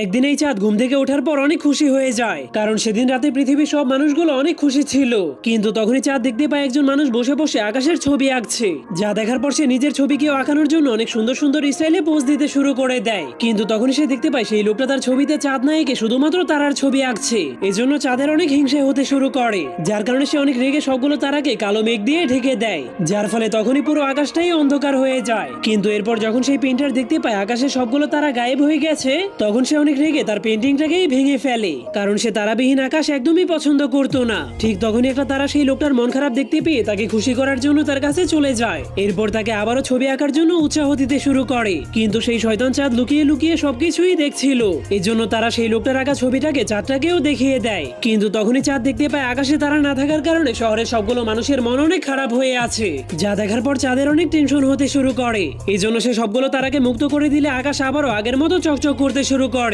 একদিন এই চাঁদ ঘুম থেকে ওঠার পর অনেক খুশি হয়ে যায়, কারণ সেদিন রাতে পৃথিবীর সব মানুষগুলো অনেক খুশি ছিল। কিন্তু তখনই চাঁদ দেখতে পায় একজন মানুষ বসে বসে আকাশের ছবি আঁকছে। যা দেখার পর সে নিজের ছবিকেও আঁকানোর জন্য অনেক সুন্দর সুন্দর স্টাইলে পোজ দিতে শুরু করে দেয়। কিন্তু তখনই সে দেখতে পায় সেই লোকটা তার ছবিতে চাঁদ না এঁকে শুধুমাত্র তারার ছবি আঁকছে। এজন্য চাঁদের অনেক হিংসা হতে শুরু করে, যার কারণে সে অনেক রেগে সবগুলো তারাকে কালো মেঘ দিয়ে ঢেকে দেয়, যার ফলে তখনই পুরো আকাশটাই অন্ধকার হয়ে যায়। কিন্তু এরপর যখন সেই পেইন্টার দেখতে পায় আকাশে সবগুলো তারা গায়েব হয়ে গেছে, তখন সে অনেক রেগে তার পেন্টিংটাকেই ভেঙে ফেলে, কারণ সে তারাবিহীন আকাশ একদমই পছন্দ করতো না। ঠিক তখনই একটা তারা সেই লোকটার মন খারাপ দেখতে পেয়ে তাকে খুশি করার জন্য তার কাছে চলে যায়। এরপর তাকে আবারও ছবি আঁকার জন্য উৎসাহ দিতে শুরু করে। কিন্তু সেই শয়তান চাঁদ লুকিয়ে লুকিয়ে সবকিছুই দেখছিল, এজন্য তারা সেই লোকটার আঁকা ছবিটাকে চাঁদটাকেও দেখিয়ে দেয়। কিন্তু তখনই চাঁদ দেখতে পায় আকাশে তারা না থাকার কারণে শহরের সবগুলো মানুষের মন অনেক খারাপ হয়ে আছে, যা দেখার পর চাঁদের অনেক টেনশন হতে শুরু করে। এজন্য সে সবগুলো তারাকে মুক্ত করে দিলে আকাশ আবারও আগের মতো চকচক করতে শুরু করে।